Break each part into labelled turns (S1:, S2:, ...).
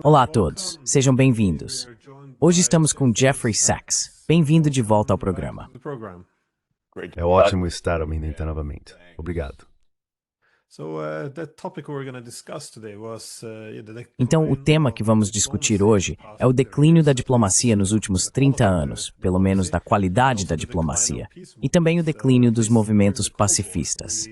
S1: Olá a todos, sejam bem-vindos. Hoje estamos com Jeffrey Sachs. Bem-vindo de volta ao programa.
S2: É ótimo estar ambientando novamente. Obrigado.
S1: Então, o tema que vamos discutir hoje é o declínio da diplomacia nos últimos 30 anos, pelo menos da qualidade da diplomacia, e também o declínio dos movimentos pacifistas.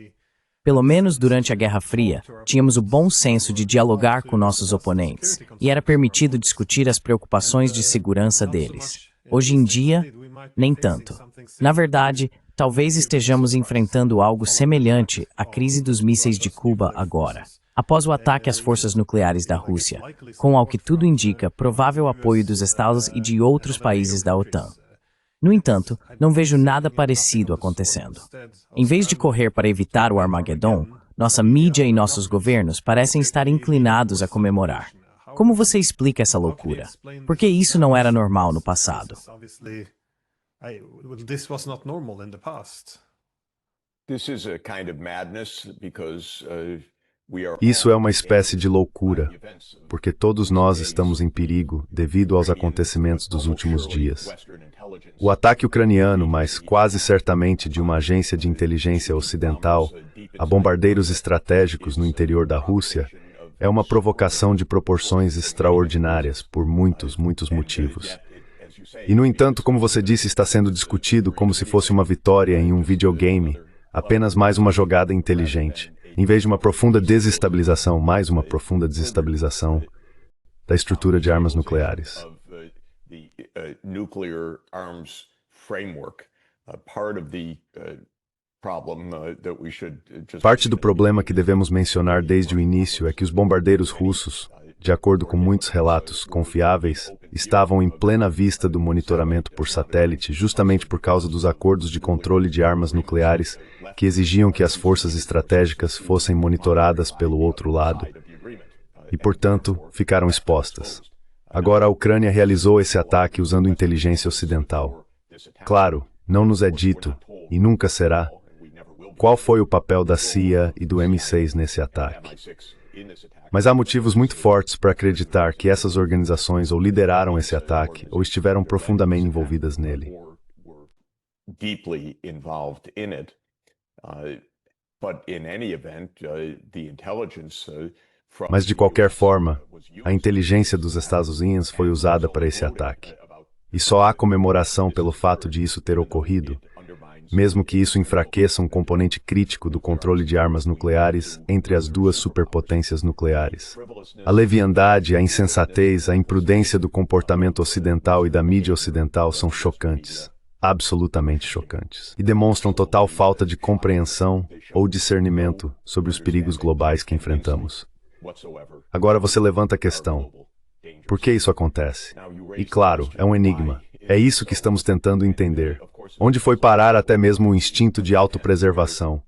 S1: Pelo menos durante a Guerra Fria, tínhamos o bom senso de dialogar com nossos oponentes, e era permitido discutir as preocupações de segurança deles. Hoje em dia, nem tanto. Na verdade, talvez estejamos enfrentando algo semelhante à crise dos mísseis de Cuba agora, após o ataque às forças nucleares da Rússia, com, ao que tudo indica, provável apoio dos Estados e de outros países da OTAN. No entanto, não vejo nada parecido acontecendo. Em vez de correr para evitar o Armagedon, nossa mídia e nossos governos parecem estar inclinados a comemorar. Como você explica essa loucura? Porque isso não era normal no passado.
S2: Isso é uma espécie de loucura, porque todos nós estamos em perigo devido aos acontecimentos dos últimos dias. O ataque ucraniano, mas quase certamente de uma agência de inteligência ocidental, a bombardeiros estratégicos no interior da Rússia, é uma provocação de proporções extraordinárias por muitos motivos. E, no entanto, como você disse, está sendo discutido como se fosse uma vitória em um videogame, apenas mais uma jogada inteligente, em vez de uma profunda desestabilização, mais uma profunda desestabilização da estrutura de armas nucleares. Parte do problema que devemos mencionar desde o início é que os bombardeiros russos, de acordo com muitos relatos confiáveis, estavam em plena vista do monitoramento por satélite justamente por causa dos acordos de controle de armas nucleares que exigiam que as forças estratégicas fossem monitoradas pelo outro lado e, portanto, ficaram expostas. Agora a Ucrânia realizou esse ataque usando inteligência ocidental. Claro, não nos é dito, e nunca será, qual foi o papel da CIA e do MI6 nesse ataque. Mas há motivos muito fortes para acreditar que essas organizações ou lideraram esse ataque ou estiveram profundamente envolvidas nele. Mas, de qualquer forma, a inteligência dos Estados Unidos foi usada para esse ataque. E só há comemoração pelo fato de isso ter ocorrido, mesmo que isso enfraqueça um componente crítico do controle de armas nucleares entre as duas superpotências nucleares. A leviandade, a insensatez, a imprudência do comportamento ocidental e da mídia ocidental são chocantes, absolutamente chocantes, e demonstram total falta de compreensão ou discernimento sobre os perigos globais que enfrentamos. Agora você levanta a questão: por que isso acontece? E claro, é um enigma. É isso que estamos tentando entender. Onde foi parar até mesmo o instinto de autopreservação?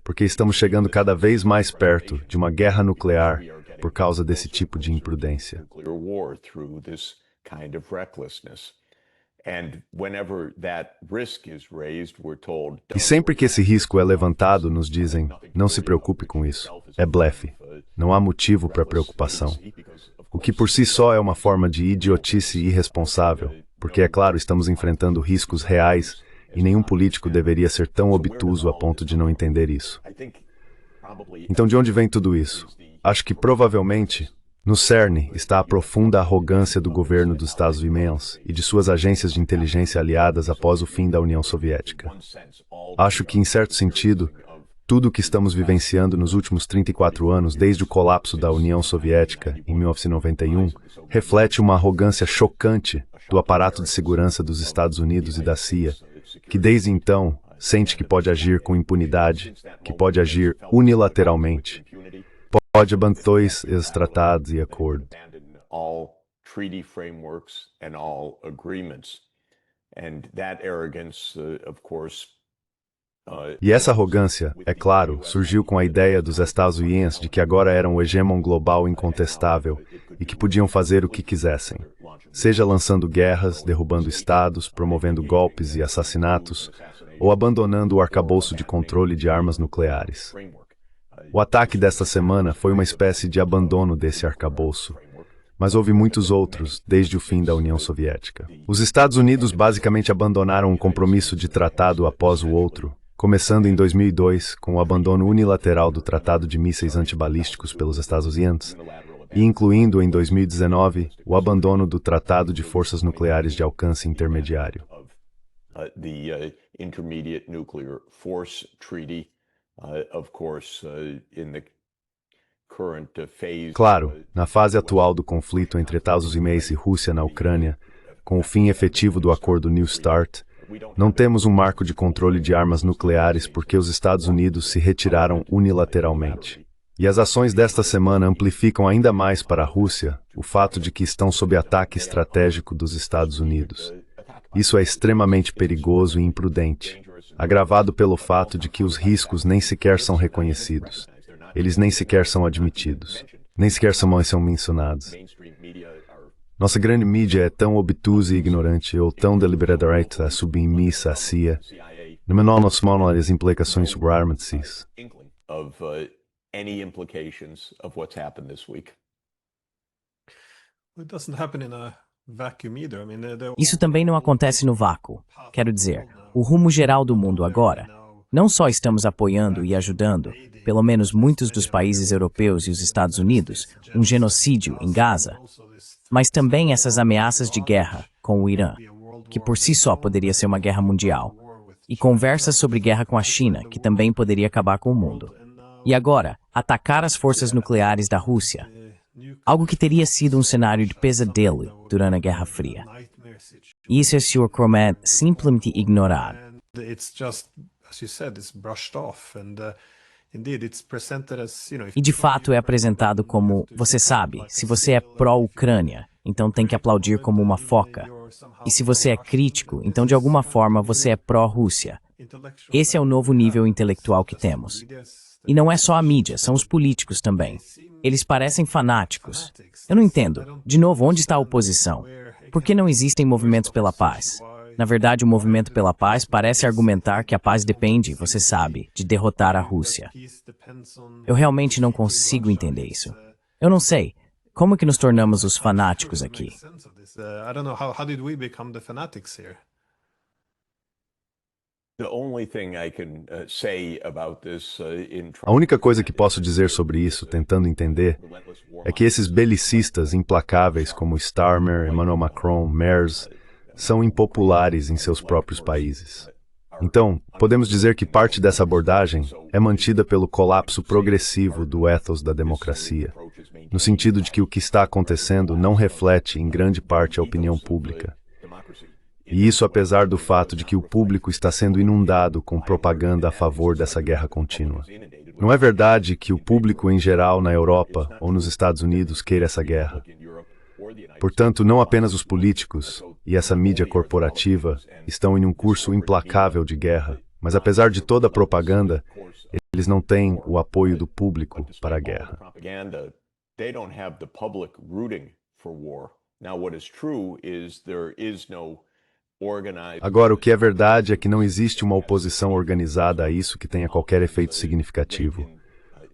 S2: Porque estamos chegando cada vez mais perto de uma guerra nuclear por causa desse tipo de imprudência. E sempre que esse risco é levantado, nos dizem: não se preocupe com isso. É blefe. Não há motivo para preocupação. O que por si só é uma forma de idiotice irresponsável, porque, é claro, estamos enfrentando riscos reais e nenhum político deveria ser tão obtuso a ponto de não entender isso. Então, de onde vem tudo isso? Acho que, provavelmente, no cerne está a profunda arrogância do governo dos Estados Unidos e de suas agências de inteligência aliadas após o fim da União Soviética. Acho que, em certo sentido, tudo o que estamos vivenciando nos últimos 34 anos, desde o colapso da União Soviética, em 1991, reflete uma arrogância chocante do aparato de segurança dos Estados Unidos e da CIA, que desde então sente que pode agir com impunidade, que pode agir unilateralmente, pode abandonar os tratados e acordos. E essa arrogância, é claro, surgiu com a ideia dos Estados Unidos de que agora eram o hegemon global incontestável e que podiam fazer o que quisessem, seja lançando guerras, derrubando estados, promovendo golpes e assassinatos, ou abandonando o arcabouço de controle de armas nucleares. O ataque desta semana foi uma espécie de abandono desse arcabouço, mas houve muitos outros desde o fim da União Soviética. Os Estados Unidos basicamente abandonaram um compromisso de tratado após o outro, começando em 2002 com o abandono unilateral do Tratado de Mísseis Antibalísticos pelos Estados Unidos, e incluindo em 2019 o abandono do Tratado de Forças Nucleares de Alcance Intermediário. Claro, na fase atual do conflito entre Estados Unidos e Rússia na Ucrânia, com o fim efetivo do acordo New START, não temos um marco de controle de armas nucleares porque os Estados Unidos se retiraram unilateralmente. E as ações desta semana amplificam ainda mais para a Rússia o fato de que estão sob ataque estratégico dos Estados Unidos. Isso é extremamente perigoso e imprudente, agravado pelo fato de que os riscos nem sequer são reconhecidos. Eles nem sequer são admitidos, nem sequer são mencionados. Nossa grande mídia é tão obtusa e ignorante ou tão deliberadamente submissa à CIA, no menor nos as implicações sobre armamentos.
S3: Any implications of what's happened this week.
S4: It doesn't happen in a vacuum either.
S1: Isso também não acontece no vácuo. Quero dizer, o rumo geral do mundo agora. Não só estamos apoiando e ajudando, pelo menos muitos dos países europeus e os Estados Unidos, um genocídio em Gaza, mas também essas ameaças de guerra com o Irã, que por si só poderia ser uma guerra mundial, e conversas sobre guerra com a China, que também poderia acabar com o mundo. E agora, atacar as forças nucleares da Rússia, algo que teria sido um cenário de pesadelo durante a Guerra Fria. Isso é Sr. Cromet simplesmente ignorado. E de fato é apresentado como, você sabe, se você é pró-Ucrânia, então tem que aplaudir como uma foca. E se você é crítico, então de alguma forma você é pró-Rússia. Esse é o novo nível intelectual que temos. E não é só a mídia, são os políticos também. Eles parecem fanáticos. Eu não entendo. De novo, onde está a oposição? Por que não existem movimentos pela paz? Na verdade, o movimento pela paz parece argumentar que a paz depende, você sabe, de derrotar a Rússia. Eu realmente não consigo entender isso. Eu não sei. Como que nos tornamos os fanáticos aqui?
S2: A única coisa que posso dizer sobre isso, tentando entender, é que esses belicistas implacáveis como Starmer, Emmanuel Macron, Merz, são impopulares em seus próprios países. Então, podemos dizer que parte dessa abordagem é mantida pelo colapso progressivo do ethos da democracia, no sentido de que o que está acontecendo não reflete, em grande parte, a opinião pública. E isso apesar do fato de que o público está sendo inundado com propaganda a favor dessa guerra contínua. Não é verdade que o público em geral na Europa ou nos Estados Unidos queira essa guerra. Portanto, não apenas os políticos e essa mídia corporativa estão em um curso implacável de guerra, mas apesar de toda a propaganda, eles não têm o apoio do público para a guerra. Agora, o que é verdade é que não existe uma oposição organizada a isso que tenha qualquer efeito significativo.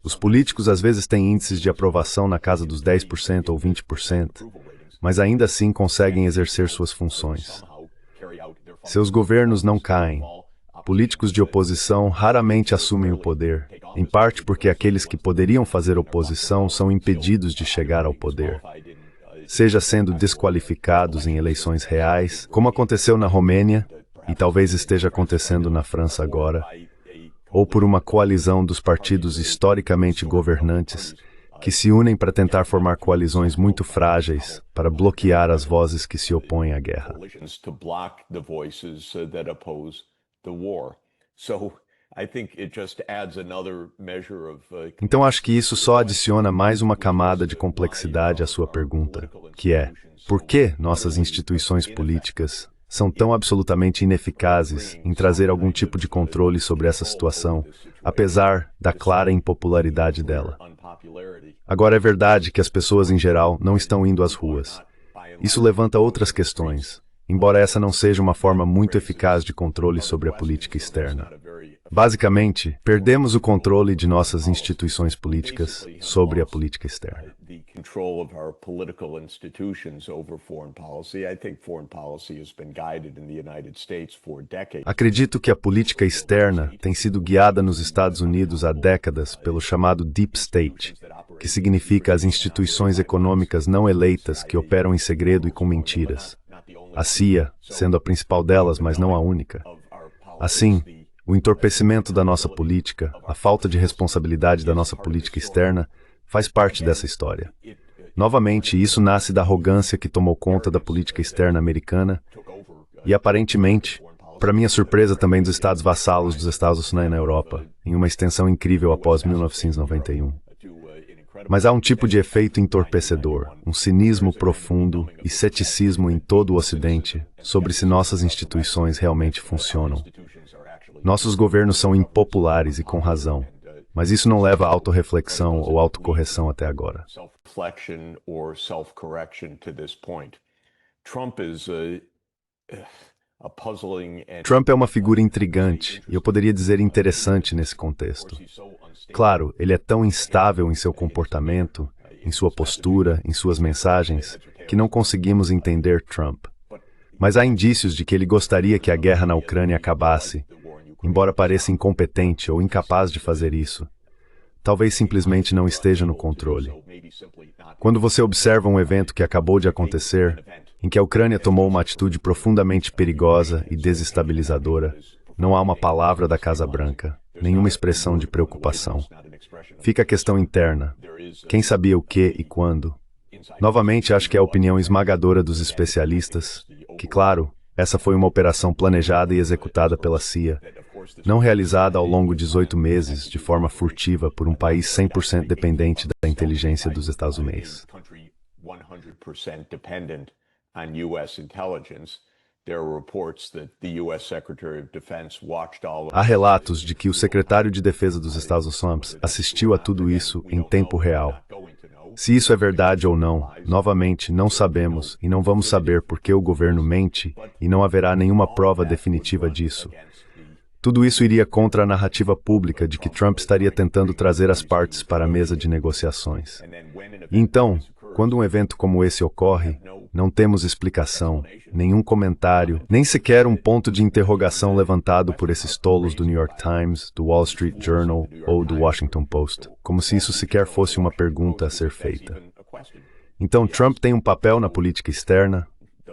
S2: Os políticos às vezes têm índices de aprovação na casa dos 10% ou 20%, mas ainda assim conseguem exercer suas funções. Seus governos não caem. Políticos de oposição raramente assumem o poder, em parte porque aqueles que poderiam fazer oposição são impedidos de chegar ao poder, seja sendo desqualificados em eleições reais, como aconteceu na Romênia, e talvez esteja acontecendo na França agora, ou por uma coalizão dos partidos historicamente governantes, que se unem para tentar formar coalizões muito frágeis para bloquear as vozes que se opõem à guerra. Então acho que isso só adiciona mais uma camada de complexidade à sua pergunta, que é, por que nossas instituições políticas são tão absolutamente ineficazes em trazer algum tipo de controle sobre essa situação, apesar da clara impopularidade dela? Agora é verdade que as pessoas em geral não estão indo às ruas. Isso levanta outras questões, embora essa não seja uma forma muito eficaz de controle sobre a política externa. Basicamente, perdemos o controle de nossas instituições políticas sobre a política externa.
S3: the control of our political institutions over foreign policy. I think foreign policy has been guided in the United States for decades.
S2: Acredito que a política externa tem sido guiada nos Estados Unidos há décadas pelo chamado Deep State, que significa as instituições econômicas não eleitas que operam em segredo e com mentiras. A CIA, sendo a principal delas, mas não a única. Assim, o entorpecimento da nossa política, a falta de responsabilidade da nossa política externa, faz parte dessa história. Novamente, isso nasce da arrogância que tomou conta da política externa americana e, aparentemente, para minha surpresa também dos estados vassalos dos Estados Unidos na Europa, em uma extensão incrível após 1991. Mas há um tipo de efeito entorpecedor, um cinismo profundo e ceticismo em todo o Ocidente sobre se nossas instituições realmente funcionam. Nossos governos são impopulares e com razão, mas isso não leva a autorreflexão ou autocorreção até agora.
S3: Self-reflection or self-correction to this point. Trump is a puzzling and
S2: Trump é uma figura intrigante e eu poderia dizer interessante nesse contexto. Claro, ele é tão instável em seu comportamento, em sua postura, em suas mensagens, que não conseguimos entender Trump. Mas há indícios de que ele gostaria que a guerra na Ucrânia acabasse, embora pareça incompetente ou incapaz de fazer isso. Talvez simplesmente não esteja no controle. Quando você observa um evento que acabou de acontecer, em que a Ucrânia tomou uma atitude profundamente perigosa e desestabilizadora, não há uma palavra da Casa Branca, nenhuma expressão de preocupação. Fica a questão interna. Quem sabia o que e quando? Novamente, acho que é a opinião esmagadora dos especialistas, que, claro, essa foi uma operação planejada e executada pela CIA, não realizada ao longo de 18 meses, de forma furtiva, por um país 100% dependente da inteligência dos Estados Unidos.
S3: 100% dependent on U.S. intelligence. There are reports that the U.S. Secretary of Defense watched all of
S2: Há relatos de que o secretário de Defesa dos Estados Unidos assistiu a tudo isso em tempo real. Se isso é verdade ou não, novamente, não sabemos e não vamos saber porque o governo mente e não haverá nenhuma prova definitiva disso. Tudo isso iria contra a narrativa pública de que Trump estaria tentando trazer as partes para a mesa de negociações. E então, quando um evento como esse ocorre, não temos explicação, nenhum comentário, nem sequer um ponto de interrogação levantado por esses tolos do New York Times, do Wall Street Journal ou do Washington Post, como se isso sequer fosse uma pergunta a ser feita. Então, Trump tem um papel na política externa?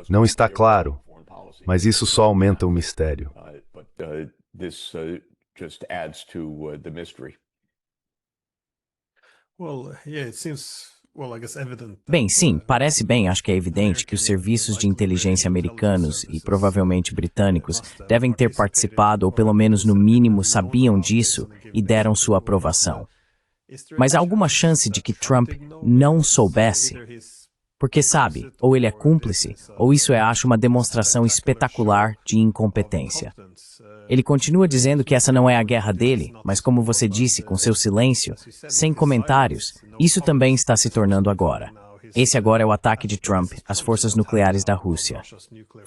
S2: Não está claro, mas isso só aumenta o mistério.
S3: This just adds to the mystery.
S4: Well, yeah, it seems, well, I guess evident.
S1: Bem, sim, parece bem, acho que é evidente que os serviços de inteligência americanos e provavelmente britânicos devem ter participado ou pelo menos no mínimo sabiam disso e deram sua aprovação. Mas há alguma chance de que Trump não soubesse? Porque sabe, ou ele é cúmplice, ou isso é, acho, uma demonstração espetacular de incompetência. Ele continua dizendo que essa não é a guerra dele, mas como você disse, com seu silêncio, sem comentários, isso também está se tornando agora. Esse agora é o ataque de Trump às forças nucleares da Rússia.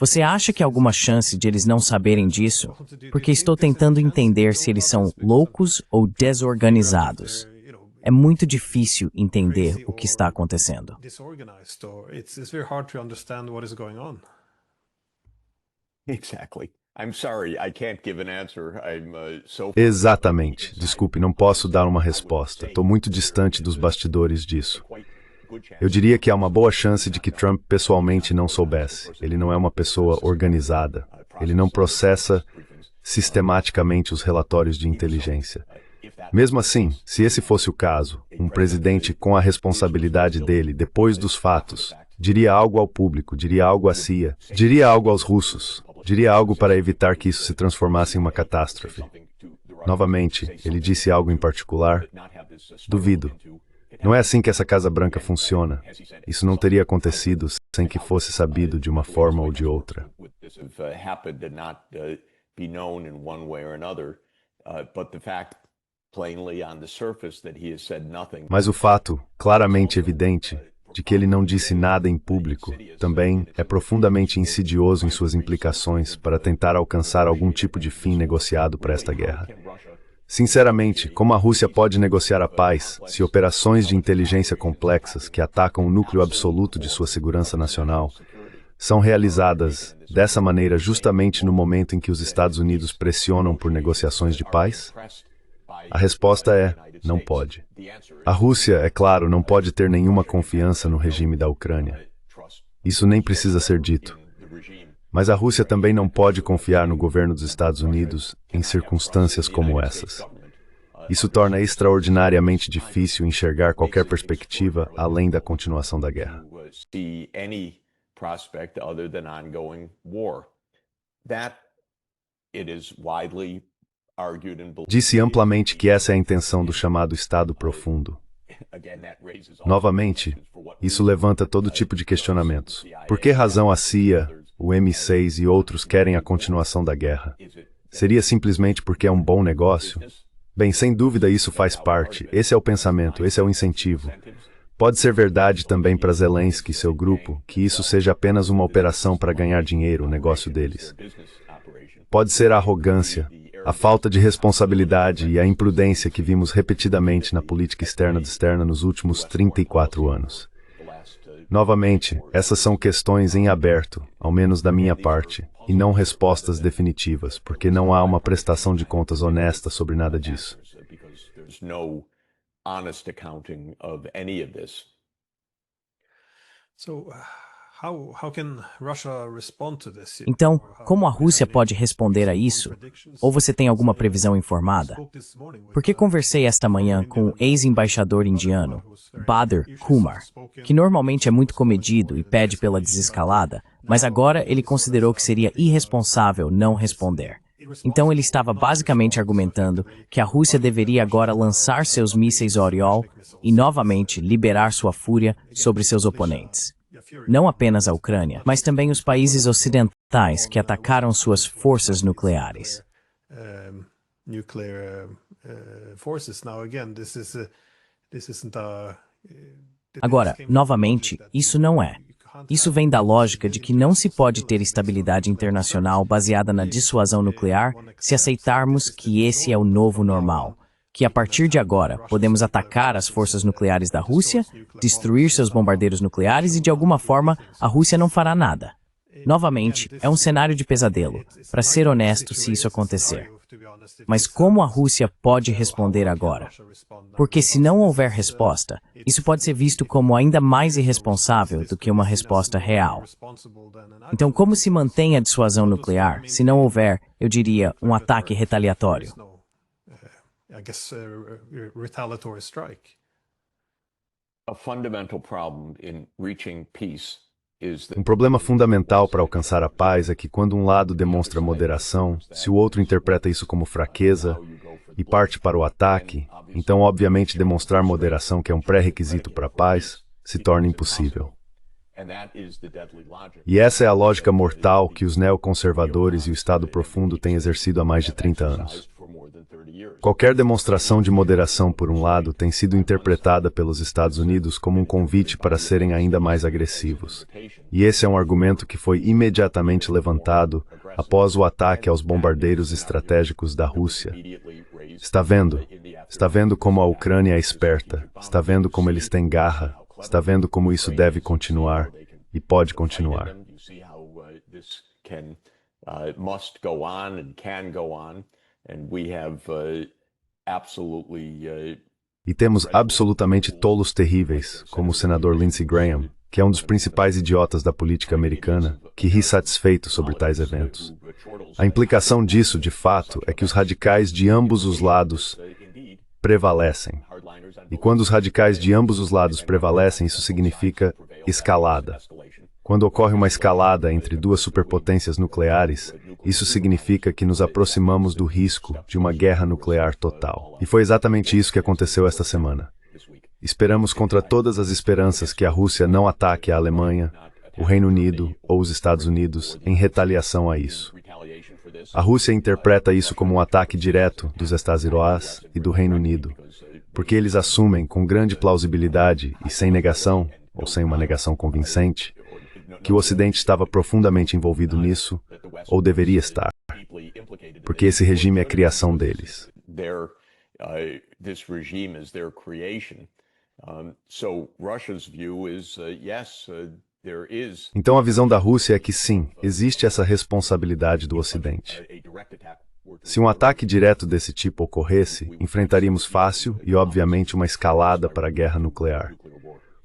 S1: Você acha que há alguma chance de eles não saberem disso? Porque estou tentando entender se eles são loucos ou desorganizados. É muito difícil entender o que está acontecendo.
S3: Exactly. I'm sorry, I can't give an answer. I'm so
S2: Exatamente. Desculpe, não posso dar uma resposta. Estou muito distante dos bastidores disso. Eu diria que há uma boa chance de que Trump pessoalmente não soubesse. Ele não é uma pessoa organizada. Ele não processa sistematicamente os relatórios de inteligência. Mesmo assim, se esse fosse o caso, um presidente com a responsabilidade dele depois dos fatos, diria algo ao público, diria algo à CIA, diria algo aos russos, diria algo para evitar que isso se transformasse em uma catástrofe. Novamente, ele disse algo em particular? Duvido. Não é assim que essa Casa Branca funciona. Isso não teria acontecido sem que fosse sabido de uma forma ou de outra. Mas o fato, claramente evidente, de que ele não disse nada em público, também é profundamente insidioso em suas implicações para tentar alcançar algum tipo de fim negociado para esta guerra. Sinceramente, como a Rússia pode negociar a paz se operações de inteligência complexas que atacam o núcleo absoluto de sua segurança nacional são realizadas dessa maneira justamente no momento em que os Estados Unidos pressionam por negociações de paz? A resposta é: não pode. A Rússia, é claro, não pode ter nenhuma confiança no regime da Ucrânia. Isso nem precisa ser dito. Mas a Rússia também não pode confiar no governo dos Estados Unidos em circunstâncias como essas. Isso torna extraordinariamente difícil enxergar qualquer perspectiva além da continuação da guerra. Disse amplamente que essa é a intenção do chamado Estado Profundo. Novamente, isso levanta todo tipo de questionamentos. Por que razão a CIA, o M6 e outros querem a continuação da guerra? Seria simplesmente porque é um bom negócio? Bem, sem dúvida isso faz parte. Esse é o pensamento, esse é o incentivo. Pode ser verdade também para Zelensky e seu grupo que isso seja apenas uma operação para ganhar dinheiro, o negócio deles. Pode ser a arrogância, a falta de responsabilidade e a imprudência que vimos repetidamente na política externa nos últimos 34 anos. Novamente, essas são questões em aberto, ao menos da minha parte, e não respostas definitivas, porque não há uma prestação de contas honesta sobre nada disso.
S1: Então, como a Rússia pode responder a isso? Ou você tem alguma previsão informada? Porque conversei esta manhã com o ex-embaixador indiano, Badr Kumar, que normalmente é muito comedido e pede pela desescalada, mas agora ele considerou que seria irresponsável não responder. Então ele estava basicamente argumentando que a Rússia deveria agora lançar seus mísseis Oriol e novamente liberar sua fúria sobre seus oponentes. Não apenas a Ucrânia, mas também os países ocidentais que atacaram suas forças nucleares. Agora, novamente, isso não é. Isso vem da lógica de que não se pode ter estabilidade internacional baseada na dissuasão nuclear se aceitarmos que esse é o novo normal. Que a partir de agora podemos atacar as forças nucleares da Rússia, destruir seus bombardeiros nucleares e de alguma forma a Rússia não fará nada. Novamente, é um cenário de pesadelo, para ser honesto, se isso acontecer. Mas como a Rússia pode responder agora? Porque se não houver resposta, isso pode ser visto como ainda mais irresponsável do que uma resposta real. Então, como se mantém a dissuasão nuclear se não houver, eu diria, um ataque retaliatório?
S4: Retaliatory strike.
S2: Um problema fundamental para alcançar a paz é que quando um lado demonstra moderação, se o outro interpreta isso como fraqueza e parte para o ataque, então obviamente demonstrar moderação, que é um pré-requisito para a paz, se torna impossível. E essa é a lógica mortal que os neoconservadores e o Estado Profundo têm exercido há mais de 30 anos. Qualquer demonstração de moderação por um lado tem sido interpretada pelos Estados Unidos como um convite para serem ainda mais agressivos. E esse é um argumento que foi imediatamente levantado após o ataque aos bombardeiros estratégicos da Rússia. Está vendo? Está vendo como a Ucrânia é esperta? Está vendo como eles têm garra? Está vendo como isso deve continuar e pode continuar? E temos absolutamente tolos terríveis, como o senador Lindsey Graham, que é um dos principais idiotas da política americana, que ri satisfeito sobre tais eventos. A implicação disso, de fato, é que os radicais de ambos os lados prevalecem. E quando os radicais de ambos os lados prevalecem, isso significa escalada. Quando ocorre uma escalada entre duas superpotências nucleares, isso significa que nos aproximamos do risco de uma guerra nuclear total. E foi exatamente isso que aconteceu esta semana. Esperamos contra todas as esperanças que a Rússia não ataque a Alemanha, o Reino Unido ou os Estados Unidos em retaliação a isso. A Rússia interpreta isso como um ataque direto dos Estados Unidos e do Reino Unido, porque eles assumem com grande plausibilidade e sem negação, ou sem uma negação convincente, que o Ocidente estava profundamente envolvido nisso, ou deveria estar, porque esse regime é criação deles.
S3: this regime is their creation. So Russia's view is yes, there is.
S2: Então a visão da Rússia é que sim, existe essa responsabilidade do Ocidente. Se um ataque direto desse tipo ocorresse, enfrentaríamos fácil e, obviamente, uma escalada para a guerra nuclear.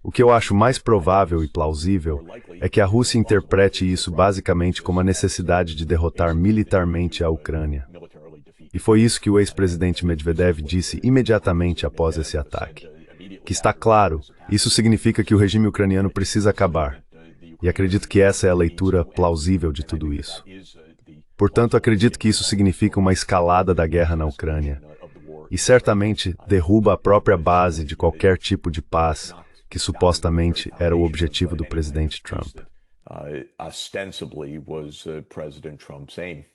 S2: O que eu acho mais provável e plausível é que a Rússia interprete isso basicamente como a necessidade de derrotar militarmente a Ucrânia. E foi isso que o ex-presidente Medvedev disse imediatamente após esse ataque. Que está claro, isso significa que o regime ucraniano precisa acabar. E acredito que essa é a leitura plausível de tudo isso. Portanto, acredito que isso significa uma escalada da guerra na Ucrânia. E certamente derruba a própria base de qualquer tipo de paz que supostamente era o objetivo do presidente Trump.
S3: Ostensibly was President Trump's aim.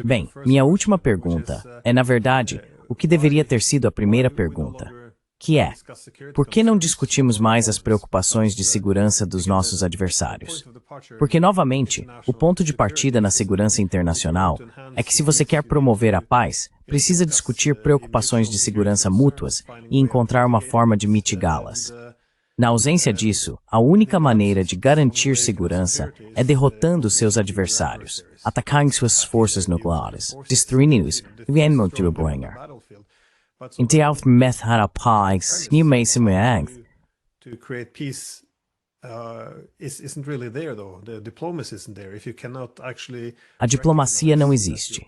S1: Bem, minha última pergunta é, na verdade, o que deveria ter sido a primeira pergunta, que é: por que não discutimos mais as preocupações de segurança dos nossos adversários? Porque, novamente, o ponto de partida na segurança internacional é que se você quer promover a paz, precisa discutir preocupações de segurança mútuas e encontrar uma forma de mitigá-las. Na ausência disso, a única maneira de garantir segurança é derrotando seus adversários, atacando suas forças nucleares, destruindo-os e enmontando-os.
S4: To create peace isn't really there, though. The diplomacy isn't there. If you cannot actually.
S1: A diplomacia não existe.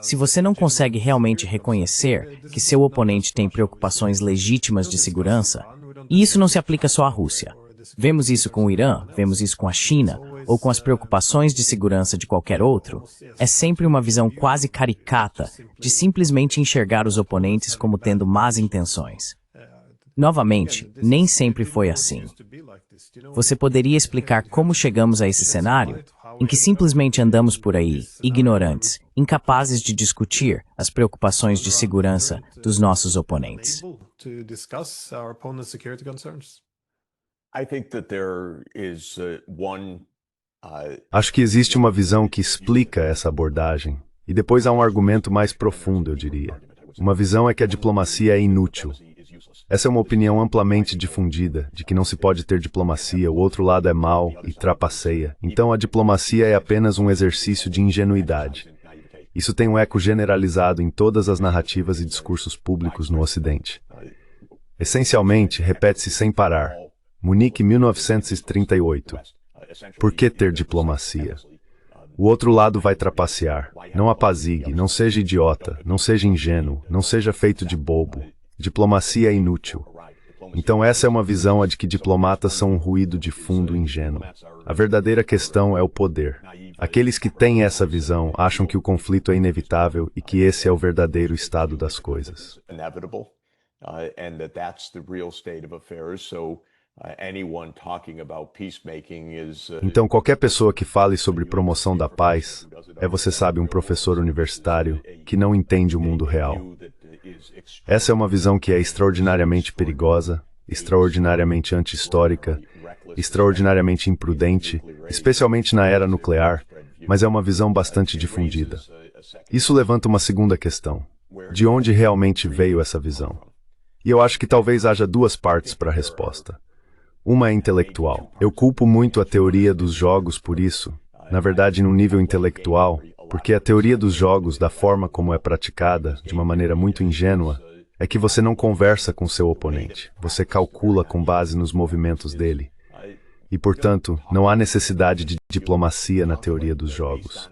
S1: Se você não consegue realmente reconhecer que seu oponente tem preocupações legítimas de segurança, e isso não se aplica só à Rússia. Vemos isso com o Irã, vemos isso com a China, ou com as preocupações de segurança de qualquer outro, é sempre uma visão quase caricata de simplesmente enxergar os oponentes como tendo más intenções. Novamente, nem sempre foi assim. Você poderia explicar como chegamos a esse cenário, em que simplesmente andamos por aí, ignorantes, incapazes de discutir as preocupações de segurança dos nossos oponentes?
S2: Acho que existe uma visão que explica essa abordagem, e depois há um argumento mais profundo, eu diria. Uma visão é que a diplomacia é inútil. Essa é uma opinião amplamente difundida, de que não se pode ter diplomacia, o outro lado é mau e trapaceia. Então a diplomacia é apenas um exercício de ingenuidade. Isso tem um eco generalizado em todas as narrativas e discursos públicos no Ocidente. Essencialmente, repete-se sem parar. Munique, 1938. Por que ter diplomacia? O outro lado vai trapacear. Não apazigue, não seja idiota, não seja ingênuo, não seja feito de bobo. Diplomacia é inútil. Então essa é uma visão a de que diplomatas são um ruído de fundo ingênuo. A verdadeira questão é o poder. Aqueles que têm essa visão acham que o conflito é inevitável e que esse é o verdadeiro estado das coisas. Então qualquer pessoa que fale sobre promoção da paz é, você sabe, um professor universitário que não entende o mundo real. Essa é uma visão que é extraordinariamente perigosa, extraordinariamente anti-histórica, extraordinariamente imprudente, especialmente na era nuclear, mas é uma visão bastante difundida. Isso levanta uma segunda questão. De onde realmente veio essa visão? E eu acho que talvez haja duas partes para a resposta. Uma é intelectual. Eu culpo muito a teoria dos jogos por isso, na verdade num nível intelectual, porque a teoria dos jogos, da forma como é praticada, de uma maneira muito ingênua, é que você não conversa com seu oponente, você calcula com base nos movimentos dele. E, portanto, não há necessidade de diplomacia na teoria dos jogos.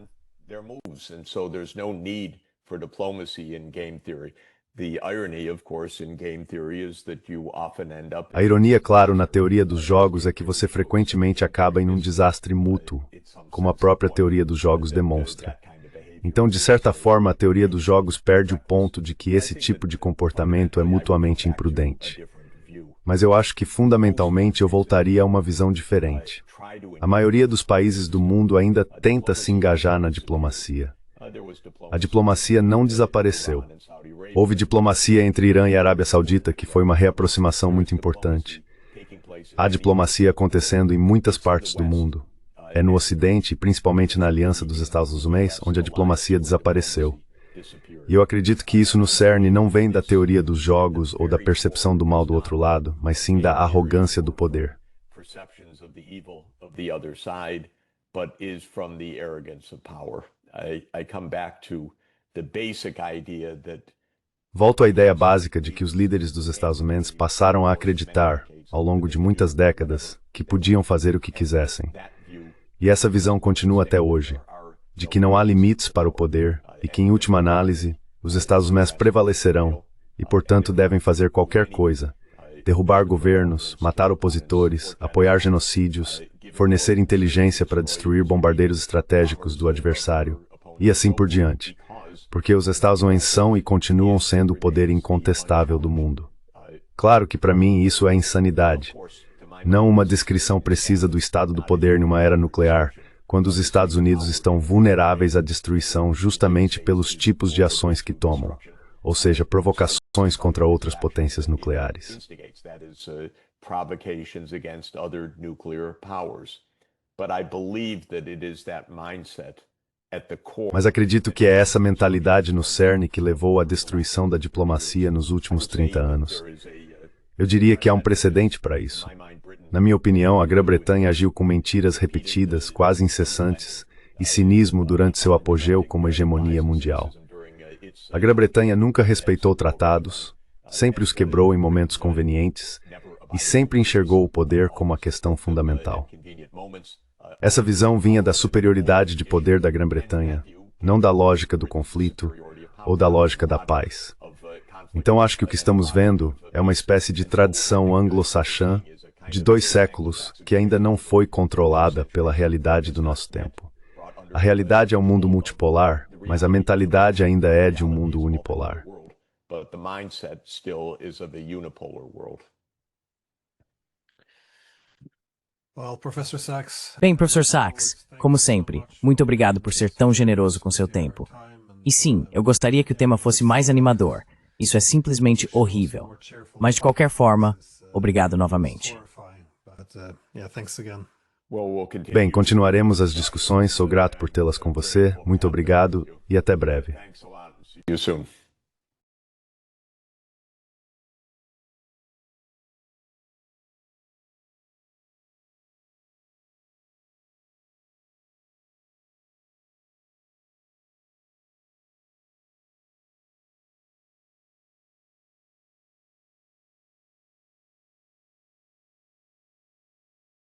S2: A ironia, claro, na teoria dos jogos é que você frequentemente acaba em um desastre mútuo, como a própria teoria dos jogos demonstra. Então, de certa forma, a teoria dos jogos perde o ponto de que esse tipo de comportamento é mutuamente imprudente. Mas eu acho que, fundamentalmente, eu voltaria a uma visão diferente. A maioria dos países do mundo ainda tenta se engajar na diplomacia. A diplomacia não desapareceu. Houve diplomacia entre Irã e Arábia Saudita, que foi uma reaproximação muito importante. Há diplomacia acontecendo em muitas partes do mundo. É no Ocidente, e principalmente na Aliança dos Estados Unidos, onde a diplomacia desapareceu. E eu acredito que isso no CERN não vem da teoria dos jogos ou da percepção do mal do outro lado, mas sim da arrogância do poder.
S3: But is from the arrogance of power. I come back to the basic idea that
S2: Volto à ideia básica de que os líderes dos Estados Unidos passaram a acreditar, ao longo de muitas décadas, que podiam fazer o que quisessem. E essa visão continua até hoje, de que não há limites para o poder e que, em última análise, os Estados Unidos prevalecerão e, portanto, devem fazer qualquer coisa: derrubar governos, matar opositores, apoiar genocídios, fornecer inteligência para destruir bombardeiros estratégicos do adversário, e assim por diante. Porque os Estados Unidos são e continuam sendo o poder incontestável do mundo. Claro que para mim isso é insanidade. Não uma descrição precisa do estado do poder numa era nuclear, quando os Estados Unidos estão vulneráveis à destruição justamente pelos tipos de ações que tomam, ou seja, provocações contra outras potências nucleares.
S3: Provocations against other nuclear powers. But I believe that it is that mindset at the core.
S2: Mas acredito que é essa mentalidade no CERN que levou à destruição da diplomacia nos últimos 30 anos. Eu diria que há um precedente para isso. Na minha opinião, a Grã-Bretanha agiu com mentiras repetidas, quase incessantes, e cinismo durante seu apogeu como hegemonia mundial. A Grã-Bretanha nunca respeitou tratados, sempre os quebrou em momentos convenientes, e sempre enxergou o poder como a questão fundamental. Essa visão vinha da superioridade de poder da Grã-Bretanha, não da lógica do conflito ou da lógica da paz. Então acho que o que estamos vendo é uma espécie de tradição anglo-saxã de 2 séculos que ainda não foi controlada pela realidade do nosso tempo. A realidade é um mundo multipolar, mas a mentalidade ainda é de um mundo unipolar.
S1: Bem, Professor Sachs, como sempre, muito obrigado por ser tão generoso com seu tempo. E sim, eu gostaria que o tema fosse mais animador. Isso é simplesmente horrível. Mas de qualquer forma, obrigado novamente.
S2: Bem, continuaremos as discussões. Sou grato por tê-las com você. Muito obrigado e até breve.
S3: See you soon.